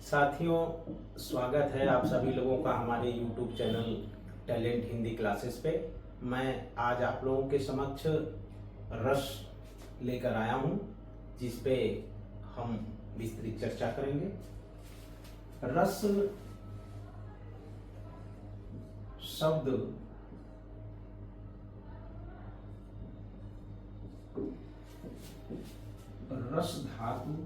साथियों, स्वागत है आप सभी लोगों का हमारे YouTube channel talent Hindi classes पे। मैं आज आप लोगों के समक्ष रस लेकर आया हूँ, जिस पे हम विस्तृत चर्चा करेंगे। रस शब्द रस धातु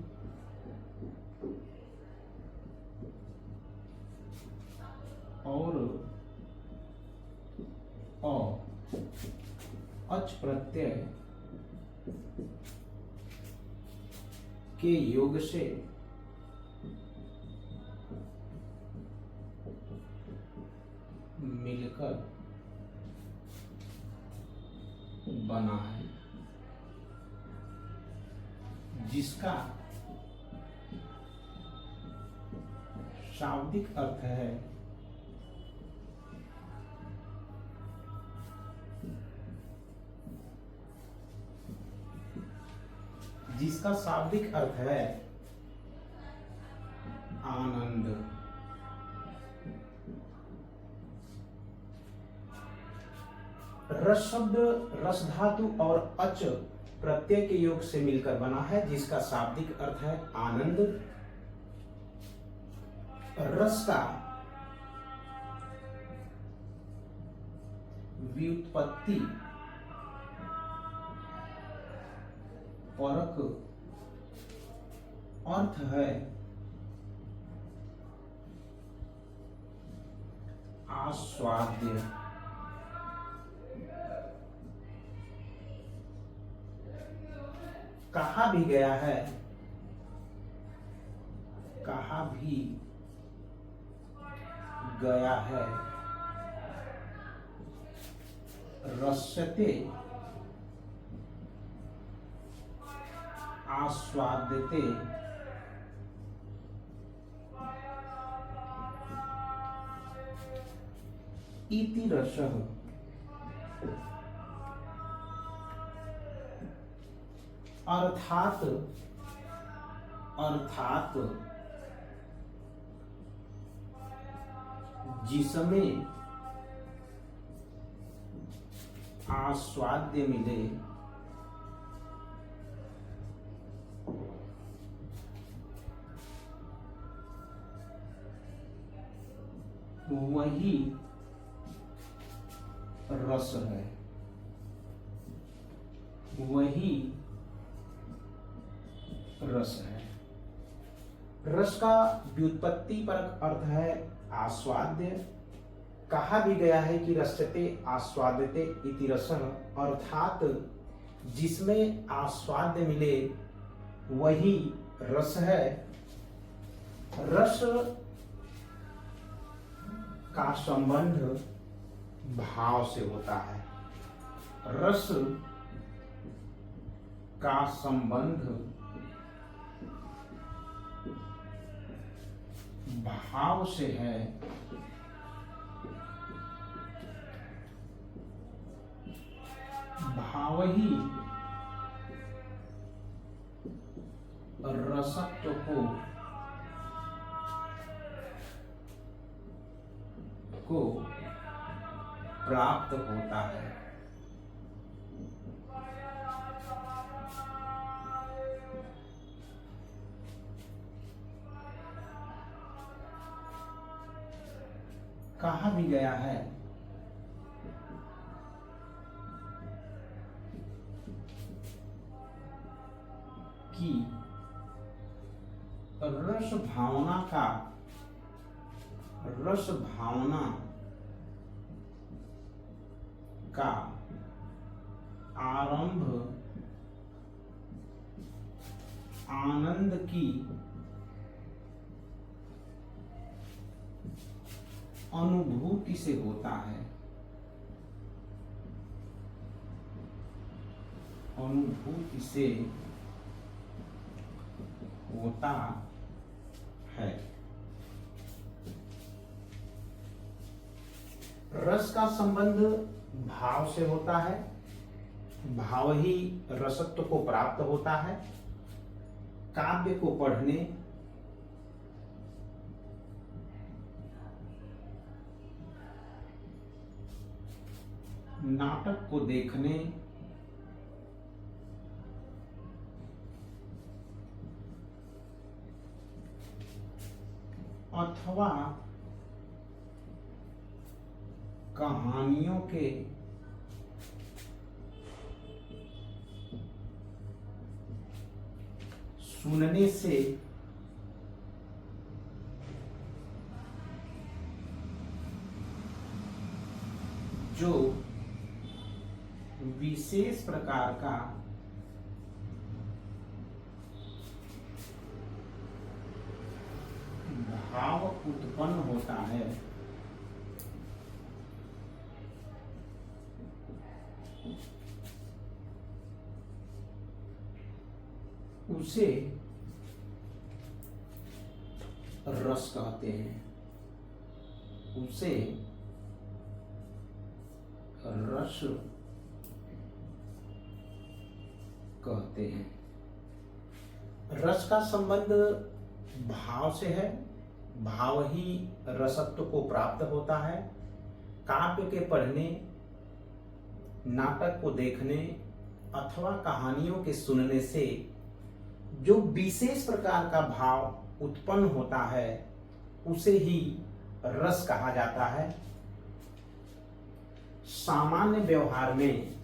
और अच प्रत्यय के योग से मिलकर बना है, जिसका शाब्दिक अर्थ है आनंद। रस शब्द रस धातु और अच प्रत्यय के योग से मिलकर बना है, जिसका शाब्दिक अर्थ है आनंद। रस का व्युत्पत्ति परक अर्थ है आस्वाद्य। कहा भी गया है रस्यते आस्वाद्यते इति रसः। अर्थात जिसमें आस्वाद्य मिले वही रस है, वही रस है। रस का व्युत्पत्ति परक अर्थ है आस्वाद्य। कहा भी गया है कि रस्यते आस्वाद्यते इति रसः, अर्थात जिसमें आस्वाद्य मिले वही रस है। रस का संबंध भाव से होता है। रस का संबंध भाव से है। भाव ही रसत्व को प्राप्त होता है। कहा भी गया है कि रस भावना का आरंभ आनंद की अनुभूति से होता है। अनुभूति से होता है। रस का संबंध भाव से होता है, भाव ही रसत्व को प्राप्त होता है। काव्य को पढ़ने नाटक को देखने अथवा कहानियों के सुनने से जो विशेष प्रकार का भाव उत्पन्न होता है उसे रस कहते हैं। उसे रस कहते हैं। रस का संबंध भाव से है। भाव ही रसत्व को प्राप्त होता है। काव्य के पढ़ने, नाटक को देखने अथवा कहानियों के सुनने से जो विशेष प्रकार का भाव उत्पन्न होता है उसे ही रस कहा जाता है। सामान्य व्यवहार में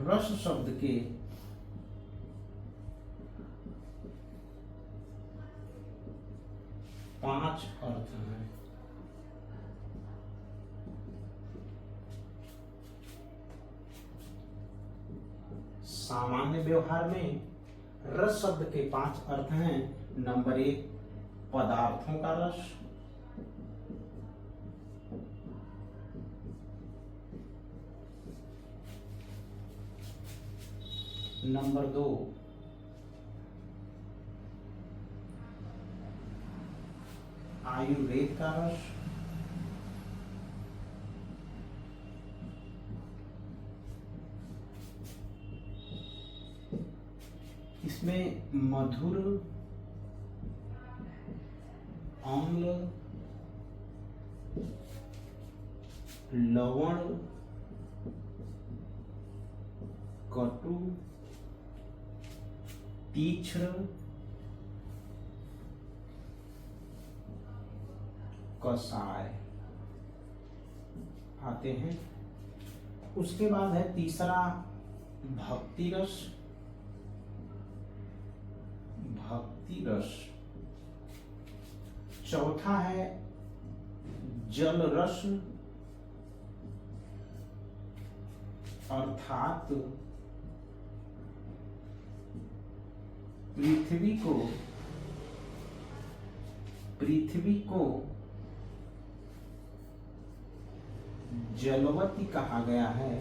रस शब्द के पांच अर्थ हैं। सामान्य व्यवहार में रस शब्द के पांच अर्थ हैं। नंबर 1 पदार्थों का रस, नंबर 2 आयुर्वेद का रस, इसमें मधुर, अम्ल, लवण, कटु, तीक्ष्ण, कषाय आते हैं। उसके बाद है तीसरा भक्ति रस। भक्ति रस। चौथा है जल रस, अर्थात पृथ्वी को जलवती कहा गया है।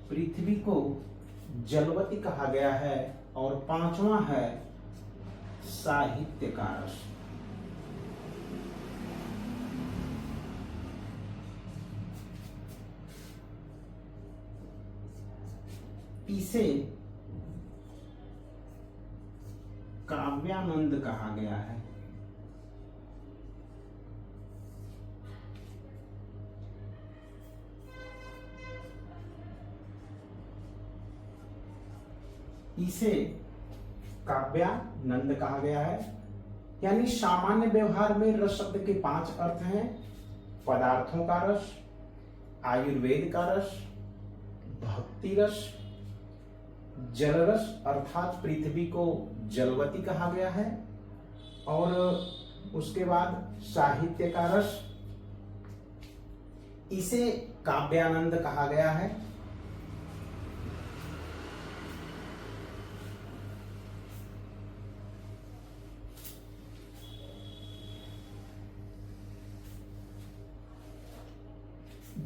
पृथ्वी को जलवती कहा गया है। और पांचवा है साहित्य का रस। इसे काव्यानंद कहा गया है। इसे काव्यानंद कहा गया है। यानी सामान्य व्यवहार में रस शब्द के 5 अर्थ हैं। पदार्थों का रस, आयुर्वेद का रस, भक्ति रस, जल रस अर्थात पृथ्वी को जलवती कहा गया है, और उसके बाद साहित्य का रस, इसे काव्यानंद कहा गया है।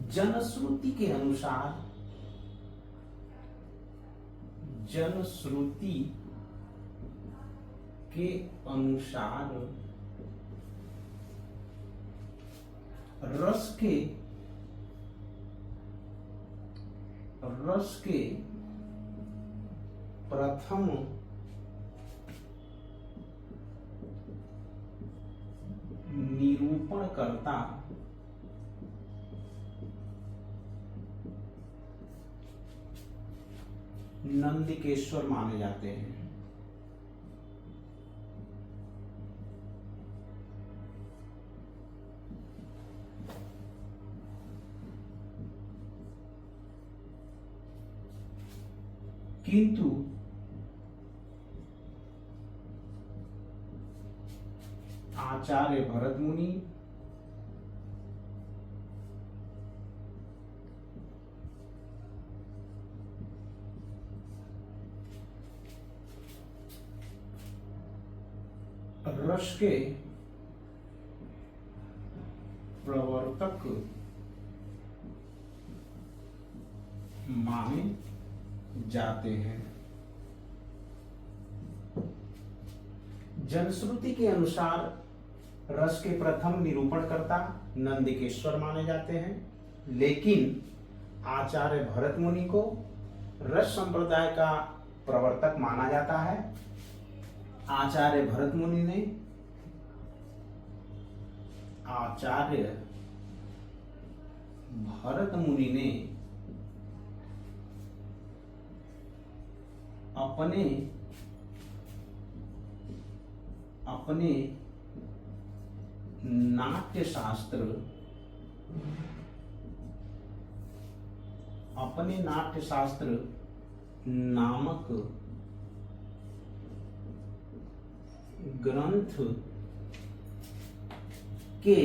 जनश्रुति के अनुसार जनश्रुति के अनुसार रस के प्रथम निरूपणकर्ता नंदिकेश्वर माने जाते हैं। किंतु आचार्य भरत मुनि रस के प्रवर्तक माने जाते हैं। जनश्रुति के अनुसार रस के प्रथम निरूपणकर्ता नंदिकेश्वर माने जाते हैं, लेकिन आचार्य भरत मुनि को रस संप्रदाय का प्रवर्तक माना जाता है। आचार्य भरत मुनि ने अपने नाट्य शास्त्र नामक ग्रंथ के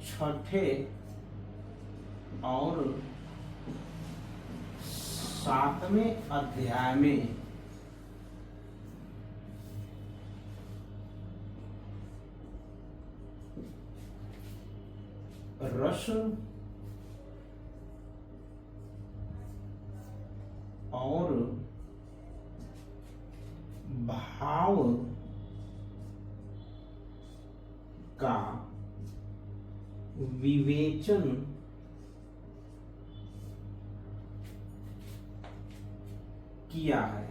छठे और सातवें अध्याय में रस और भाव का विवेचन किया है।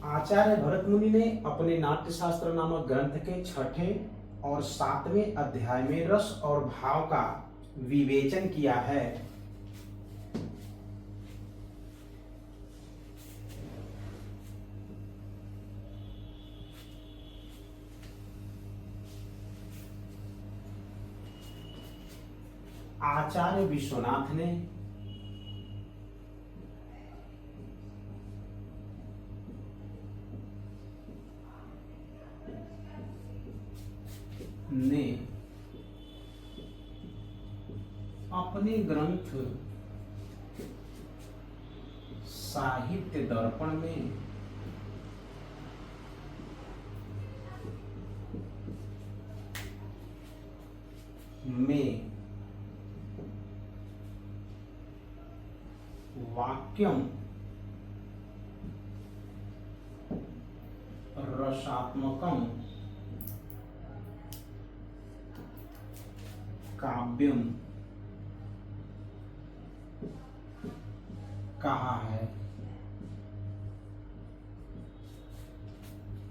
आचार्य भरत मुनि ने अपने नाट्यशास्त्र नामक ग्रंथ के छठे और सातवें अध्याय में रस और भाव का विवेचन किया है। आचार्य विश्वनाथ ने अपने ग्रंथ साहित्य दर्पण में वाक्यम रसात्मकम काव्यम कहा है,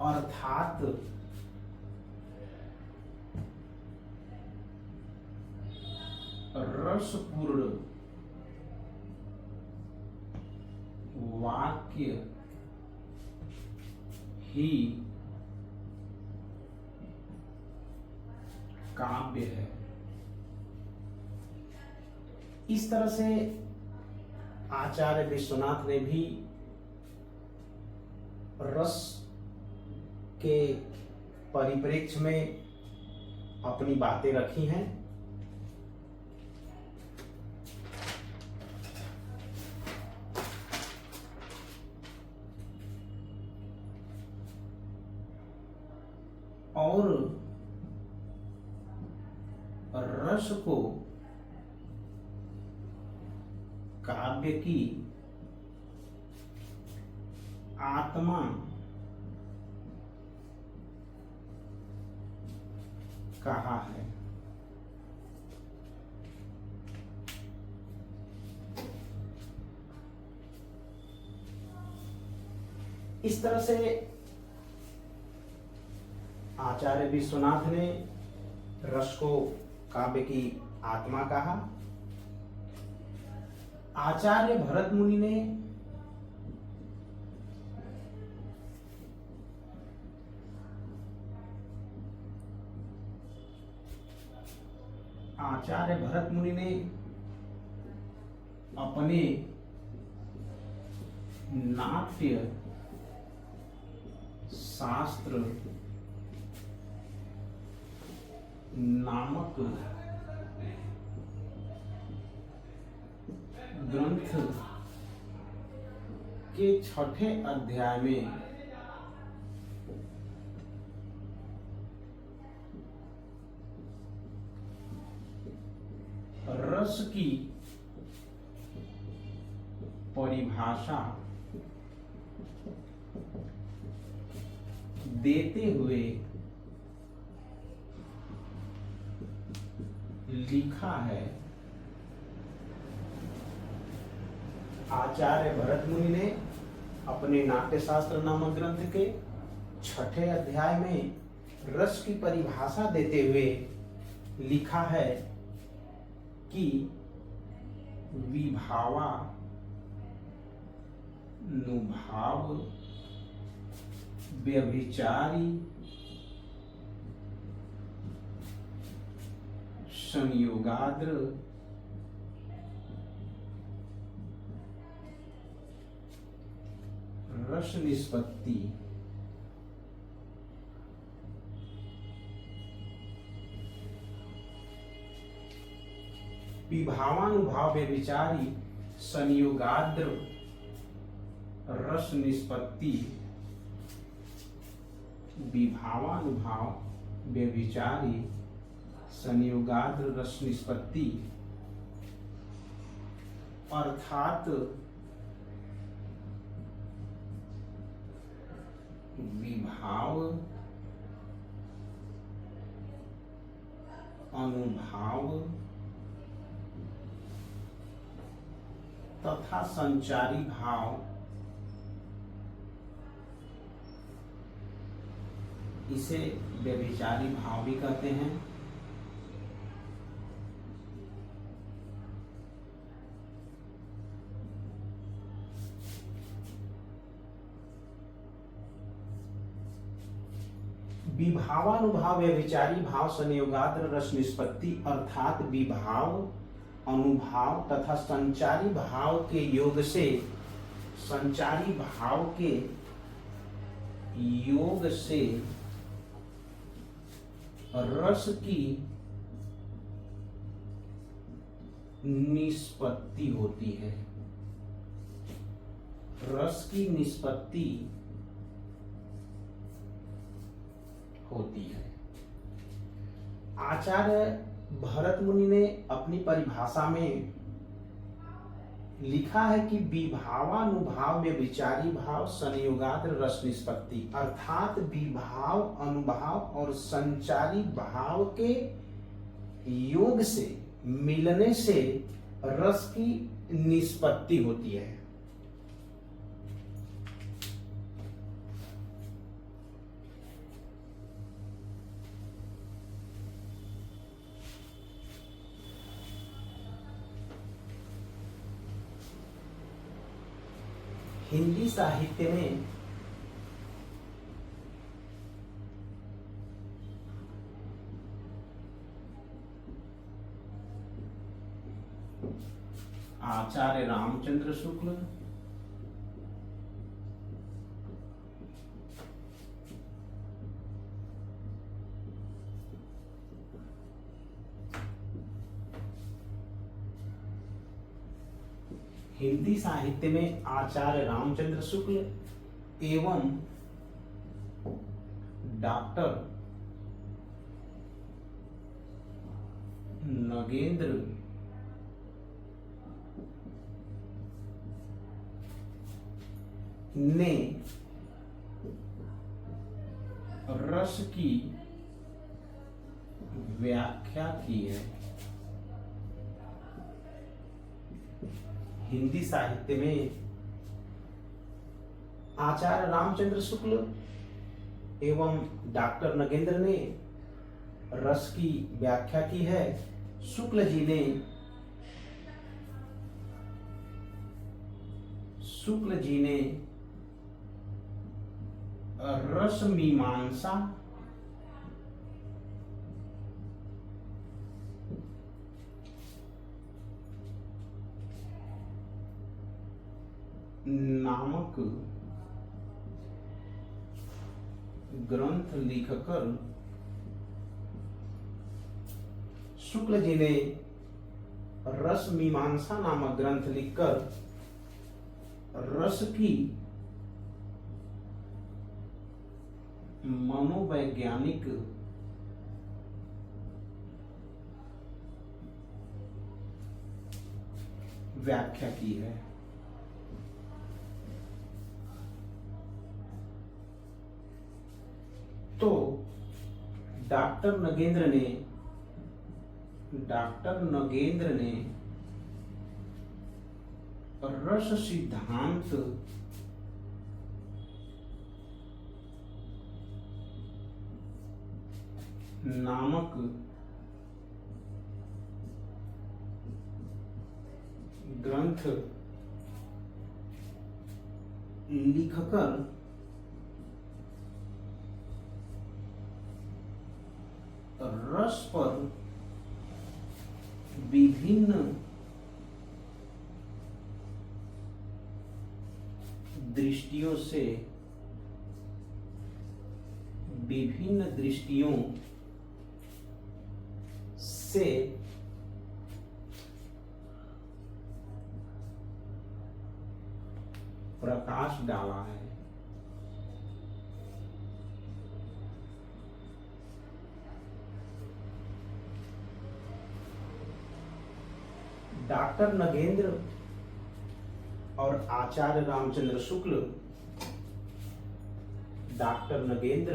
अर्थात रसपूर्ण वाक्य ही काव्य है। इस तरह से आचार्य विश्वनाथ ने भी रस के परिप्रेक्ष्य में अपनी बातें रखी हैं। और रस को काव्य की आत्मा कहा है। इस तरह से आचार्य विश्वनाथ ने रस को काव्य की आत्मा कहा। आचार्य भरत मुनि ने अपने नाट्य शास्त्र नामक ग्रंथ के 6ठे अध्याय में रस की परिभाषा देते हुए लिखा है। आचार्य भरत मुनि ने अपने नाट्यशास्त्र नामक ग्रंथ के 6ठे अध्याय में रस की परिभाषा देते हुए लिखा है कि विभावानुभाव व्यभिचारी संयोगाद्र रस निष्पत्ति विभावानुभाव व्यभिचारी संयोगाद्र रस निष्पत्ति विभावानुभाव व्यभिचारी संयोगाद्र रस निष्पत्ति अर्थात विभाव अनुभाव तथा संचारी भाव इसे व्यभिचारी भाव भी कहते हैं। विभावानुभाव व्यभिचारी भाव संयोगाद्र रस निष्पत्ति अर्थात विभाव अनुभाव तथा संचारी भाव के योग से रस की निष्पत्ति होती है। रस की निष्पत्ति होती है। आचार्य भरत मुनि ने अपनी परिभाषा में लिखा है कि विभावानुभाव व्यभिचारी भाव संयोगाद्र रस निष्पत्ति अर्थात विभाव अनुभाव और संचारी भाव के योग से मिलने से रस की निष्पत्ति होती है। हिंदी साहित्य में आचार्य रामचंद्र शुक्ल हिंदी साहित्य में आचार्य रामचंद्र शुक्ल एवं डॉक्टर नगेंद्र ने रस की व्याख्या की है। हिंदी साहित्य में आचार्य रामचंद्र शुक्ल एवं डॉक्टर नगेंद्र ने रस की व्याख्या की है। शुक्ल जी ने रस मीमांसा नामक ग्रंथ लिखकर शुक्ल जी ने रस मीमांसा नामक ग्रंथ लिखकर रस की मनोवैज्ञानिक व्याख्या की है। तो डॉक्टर नगेंद्र ने रस सिद्धांत नामक ग्रंथ लिखकर रस पर विभिन्न दृष्टियों से प्रकाश डाला है। डॉक्टर नगेंद्र और आचार्य रामचंद्र शुक्ल, डॉक्टर नगेंद्र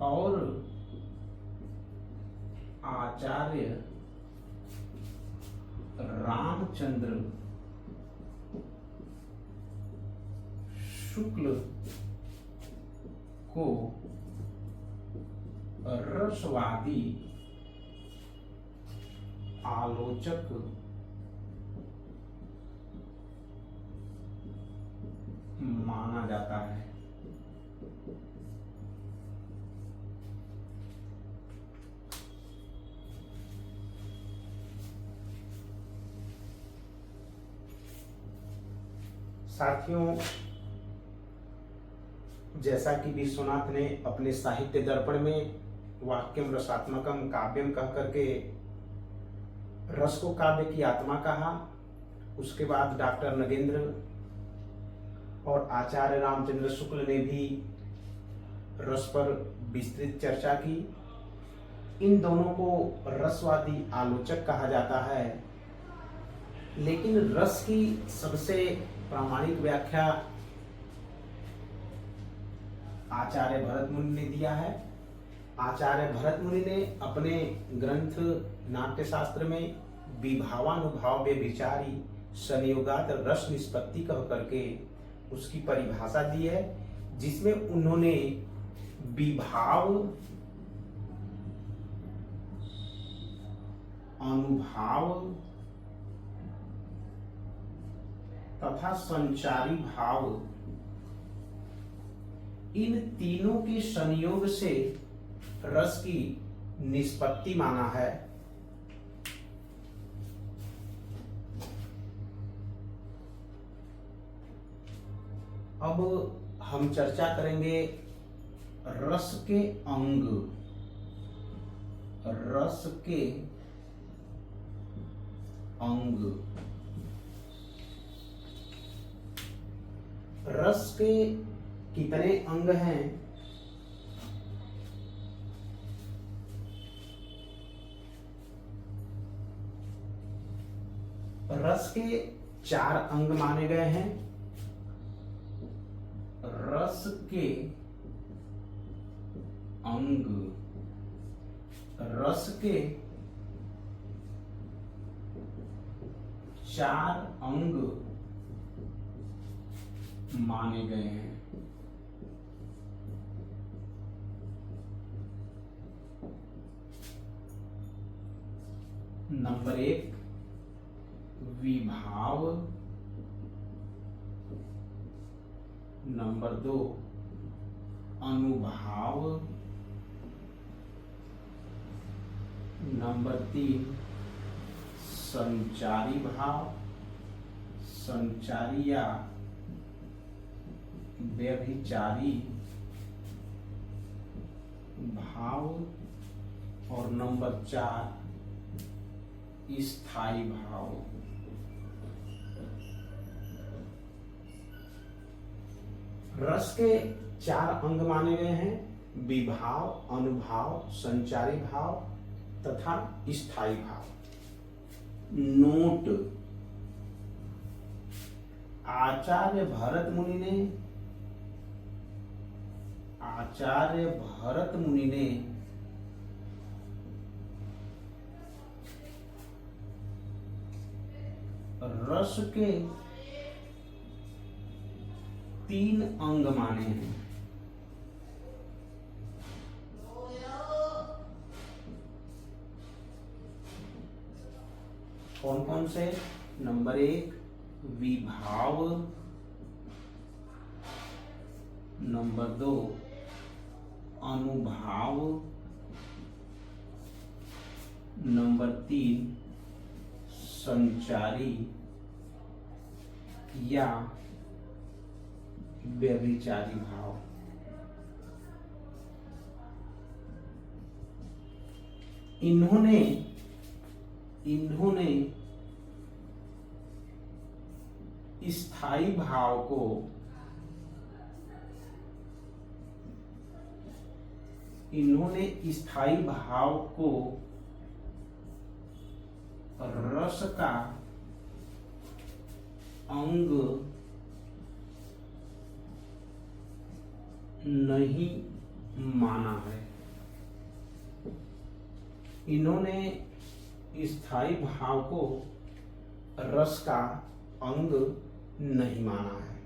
और आचार्य रामचंद्र शुक्ल को रसवादी आलोचक माना जाता है। साथियों, जैसा कि विश्वनाथ ने अपने साहित्य दर्पण में वाक्यम रसात्मकम काव्यम कह करके रस को काव्य की आत्मा कहा, उसके बाद डॉक्टर नगेंद्र और आचार्य रामचंद्र शुक्ल ने भी रस पर विस्तृत चर्चा की। इन दोनों को रसवादी आलोचक कहा जाता है, लेकिन रस की सबसे प्रामाणिक व्याख्या आचार्य भरत मुनि ने दिया है। आचार्य भरत मुनि ने अपने ग्रंथ नाट्यशास्त्र में विभावानुभाव्य विचारी संयोगात रस निष्पत्ति कह करके उसकी परिभाषा दी है, जिसमें उन्होंने विभाव, अनुभाव तथा संचारी भाव, इन तीनों के संयोग से रस की निष्पत्ति माना है। अब हम चर्चा करेंगे रस के अंग। रस के अंग रस के कितने अंग हैं? रस के 4 अंग माने गए हैं। रस के अंग, रस के 4 अंग माने गए हैं। नंबर 1 विभाव, नंबर 2 अनुभाव, नंबर 3 संचारी भाव, संचारी या व्यभिचारी भाव, और नंबर 4 स्थायी भाव। रस के 4 अंग माने गए हैं, विभाव, अनुभाव, संचारी भाव तथा स्थायी भाव। नोट: आचार्य भरत मुनि ने रस के 3 अंग माने हैं। कौन कौन से? नंबर 1 विभाव, नंबर 2 अनुभाव, नंबर 3 संचारी या व्यभिचारी भाव। इन्होंने स्थायी भाव को रस का अंग नहीं माना है। इन्होंने स्थायी भाव को रस का अंग नहीं माना है।